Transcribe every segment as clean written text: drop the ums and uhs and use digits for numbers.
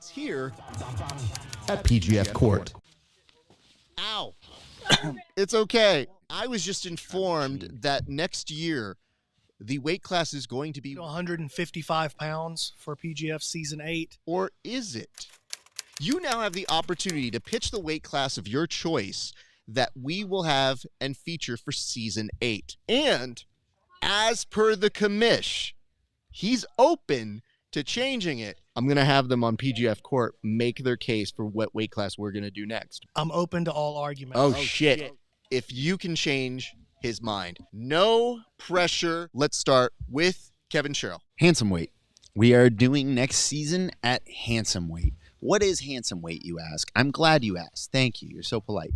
It's here at PGF Court. Ow. It's okay. I was just informed that next year the weight class is going to be 155 pounds for PGF Season 8. Or is it? You now have the opportunity to pitch the weight class of your choice that we will have and feature for Season 8. And as per the commish, he's open to changing it. I'm going to have them on PGF Court make their case for what weight class we're going to do next. I'm open to all arguments. Oh, shit. If you can change his mind. No pressure. Let's start with Kevin Sherrill. Handsome weight. We are doing next season at handsome weight. What is handsome weight, you ask? I'm glad you asked. Thank you. You're so polite.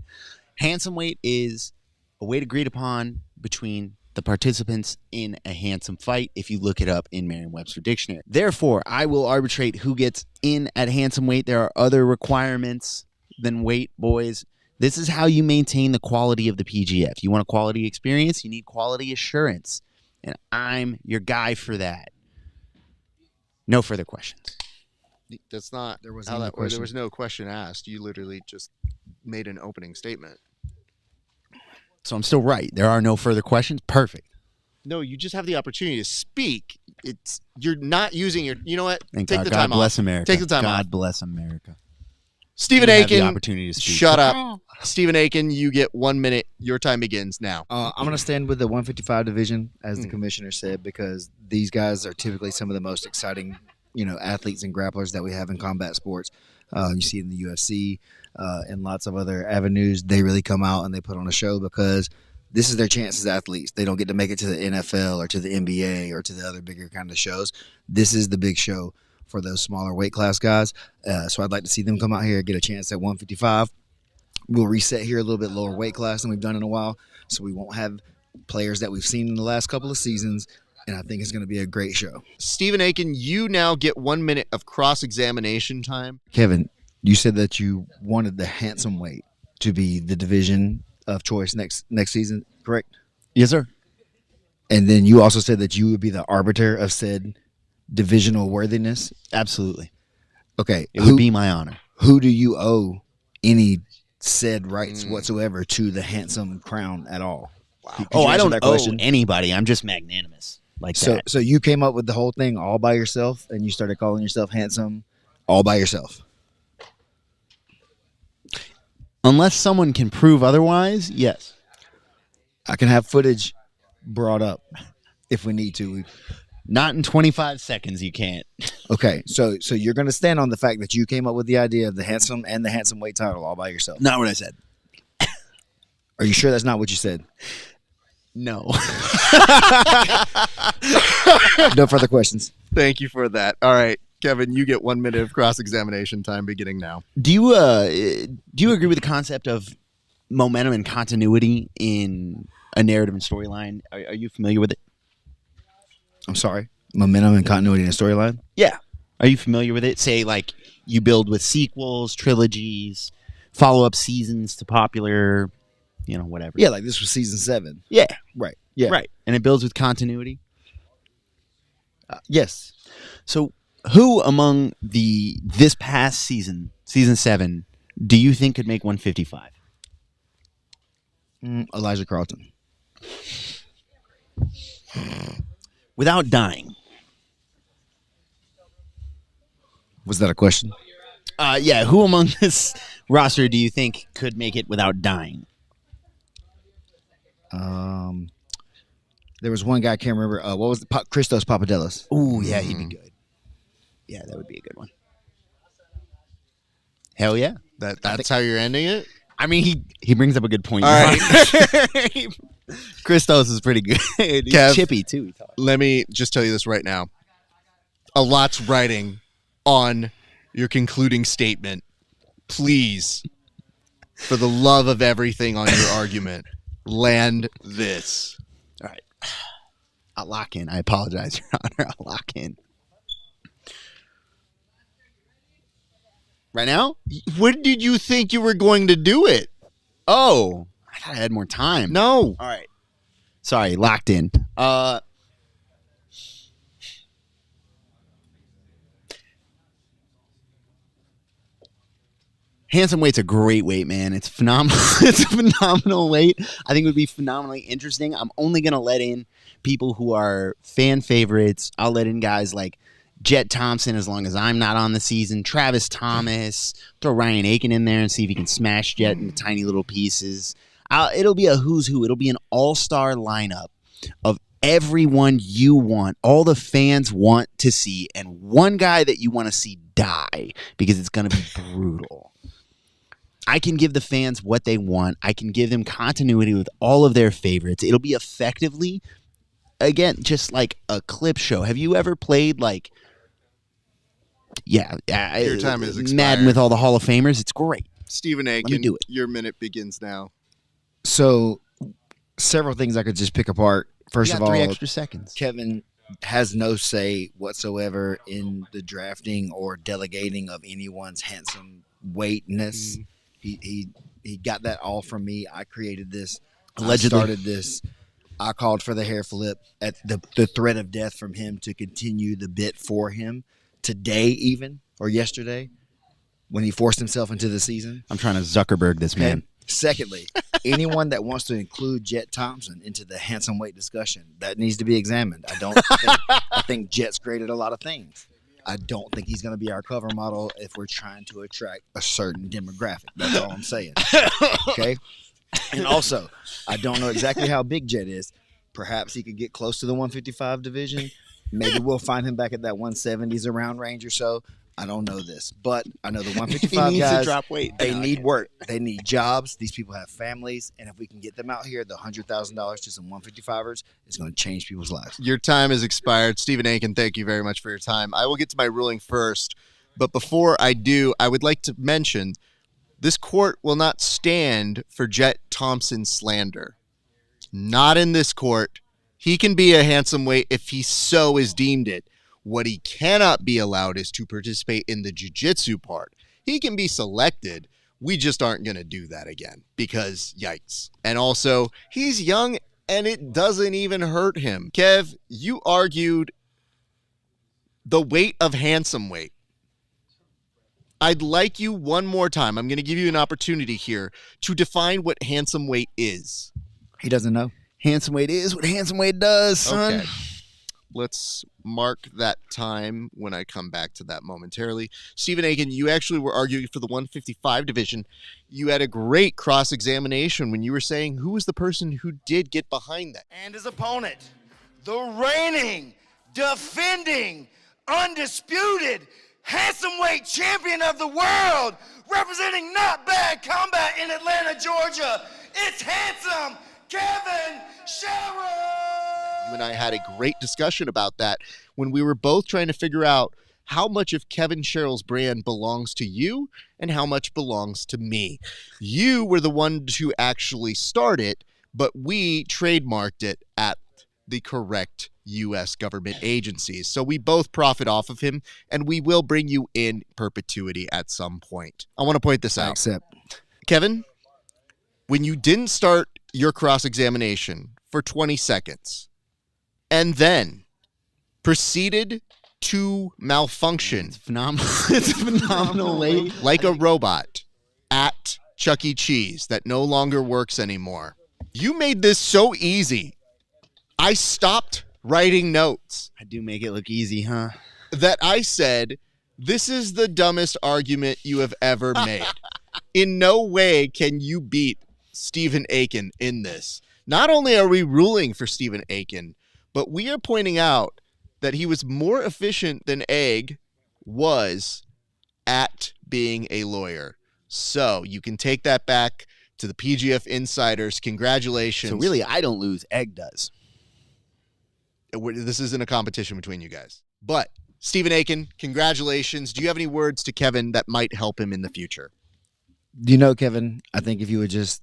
Handsome weight is a weight agreed upon between the participants in a handsome fight, if you look it up in Merriam-Webster Dictionary. Therefore, I will arbitrate who gets in at handsome weight. There are other requirements than weight, boys. This is how you maintain the quality of the PGF. You want a quality experience, you need quality assurance. And I'm your guy for that. No further questions. That's not There was how no that question. There was no question asked. You literally just made an opening statement. So I'm still right. There are no further questions. Perfect. No, you just have the opportunity to speak. You're not using your. You know what? Thank Take God. the God time bless off. America. Take the time God off. bless America. Stephen You have the Aiken, opportunity to speak. shut up. Stephen Aiken, you get 1 minute. Your time begins now. I'm going to stand with the 155 division, as the commissioner said, because these guys are typically some of the most exciting, athletes and grapplers that we have in combat sports. You see it in the UFC and lots of other avenues. They really come out and they put on a show because this is their chance as athletes. They don't get to make it to the NFL or to the NBA or to the other bigger kind of shows. This is the big show for those smaller weight class guys. So I'd like to see them come out here and get a chance at 155. We'll reset here a little bit lower weight class than we've done in a while, so we won't have players that we've seen in the last couple of seasons, and I think it's going to be a great show. Stephen Aiken, you now get 1 minute of cross-examination time. Kevin, you said that you wanted the handsome weight to be the division of choice next season, correct? Yes, sir. And then you also said that you would be the arbiter of said divisional worthiness. Absolutely. Okay, It would be my honor. who do you owe any said rights whatsoever to the handsome crown at all? Could you I answer don't that owe question? anybody. I'm just magnanimous like that. So you came up with the whole thing all by yourself, and you started calling yourself handsome all by yourself. Unless someone can prove otherwise, yes. I can have footage brought up if we need to. Not in 25 seconds, you can't. Okay, so you're going to stand on the fact that you came up with the idea of the handsome and the handsome weight title all by yourself. Not what I said. Are you sure that's not what you said? No. No further questions. Thank you for that. All right, Kevin, you get 1 minute of cross-examination time beginning now. Do you agree with the concept of momentum and continuity in a narrative and storyline? Are you familiar with it? I'm sorry. Momentum and continuity in a storyline? Yeah. Are you familiar with it? Say, like, you build with sequels, trilogies, follow-up seasons to popular, whatever. Yeah, like this was season 7. Yeah. Right. Yeah. Right. And it builds with continuity. Yes. So who among this past season 7, do you think could make 155? Elijah Carlton. Without dying. Was that a question? Yeah, who among this roster do you think could make it without dying? There was one guy, I can't remember. What was it? Christos Papadopoulos. Ooh, yeah, he'd be good. Yeah, that would be a good one. Hell yeah. That's how you're ending it? I mean, he brings up a good point. All right. Christos is pretty good. He's Kev, chippy, too. Let me just tell you this right now. A lot's writing on your concluding statement. Please, for the love of everything on your argument, land this. All right. I'll lock in. I apologize, Your Honor. I'll lock in. Right now? When did you think you were going to do it? Oh, I thought I had more time. No. All right. Sorry, locked in. Handsome weight's a great weight, man. It's phenomenal. It's a phenomenal weight. I think it would be phenomenally interesting. I'm only going to let in people who are fan favorites. I'll let in guys like Jet Thompson as long as I'm not on the season. Travis Thomas. Throw Ryan Aiken in there and see if he can smash Jet into tiny little pieces. It'll be a who's who. It'll be an all-star lineup of everyone you want, all the fans want to see, and one guy that you want to see die because it's going to be brutal. I can give the fans what they want. I can give them continuity with all of their favorites. It'll be effectively, again, just like a clip show. Have you ever played like, Your time is expired. Madden with all the Hall of Famers? It's great. Stephen me Aiken, do it. your minute begins now. So, several things I could just pick apart. First You of got 3 all, extra seconds. Kevin has no say whatsoever in the drafting or delegating of anyone's handsome weightness. He got that all from me. I created this. Allegedly. I started this. I called for the hair flip at the threat of death from him to continue the bit for him today, even or yesterday, when he forced himself into the season. I'm trying to Zuckerberg this man. Secondly, anyone that wants to include Jet Thompson into the handsome weight discussion, that needs to be examined. I think Jet's great at a lot of things. I don't think he's going to be our cover model if we're trying to attract a certain demographic. That's all I'm saying. Okay? And also, I don't know exactly how big Jet is. Perhaps he could get close to the 155 division. Maybe we'll find him back at that 170s around range or so. I don't know this, but I know the 155 He needs guys, to drop weight. they need work. They need jobs. These people have families. And if we can get them out here, the $100,000 to some 155ers is going to change people's lives. Your time has expired. Stephen Aiken, thank you very much for your time. I will get to my ruling first, but before I do, I would like to mention this court will not stand for Jet Thompson slander. Not in this court. He can be a handsome weight if he so is deemed it. What he cannot be allowed is to participate in the jiu-jitsu part. He can be selected. We just aren't going to do that again because yikes. And also, he's young and it doesn't even hurt him. Kev, you argued the weight of handsome weight. I'd like you one more time. I'm going to give you an opportunity here to define what handsome weight is. He doesn't know. Handsome weight is what handsome weight does, son. Okay. Let's mark that time when I come back to that momentarily. Stephen Aiken, you actually were arguing for the 155 division. You had a great cross-examination when you were saying who was the person who did get behind that. And his opponent, the reigning, defending, undisputed, handsome weight champion of the world, representing Not Bad Combat in Atlanta, Georgia, it's handsome Kevin Sherrill. You and I had a great discussion about that when we were both trying to figure out how much of Kevin Sherrill's brand belongs to you and how much belongs to me. You were the one to actually start it, but we trademarked it at the correct U.S. government agencies. So we both profit off of him, and we will bring you in perpetuity at some point. I want to point this out. Accept. Kevin, when you didn't start your cross-examination for 20 seconds, and then proceeded to malfunction It's phenomenal. It's a phenomenal weight. like a robot at Chuck E. Cheese that no longer works anymore. You made this so easy. I stopped writing notes I do make it look easy, huh? that I said, this is the dumbest argument you have ever made. In no way can you beat Stephen Aiken in this. Not only are we ruling for Stephen Aiken, but we are pointing out that he was more efficient than Egg was at being a lawyer. So you can take that back to the PGF insiders. Congratulations. So really, I don't lose. Egg does. This isn't a competition between you guys. But Stephen Aiken, congratulations. Do you have any words to Kevin that might help him in the future? You know, Kevin, I think if you would just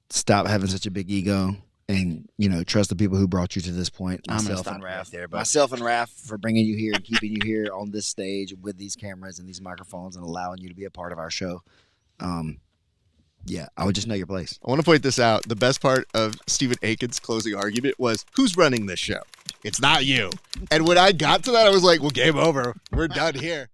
stop having such a big ego and, you know, trust the people who brought you to this point. I'm gonna Myself stop and right Raph. there, but Myself and Raph for bringing you here and keeping you here on this stage with these cameras and these microphones and allowing you to be a part of our show. Yeah, I would just know your place. I want to point this out. The best part of Stephen Aiken's closing argument was, who's running this show? It's not you. And when I got to that, I was like, well, game over. We're done here.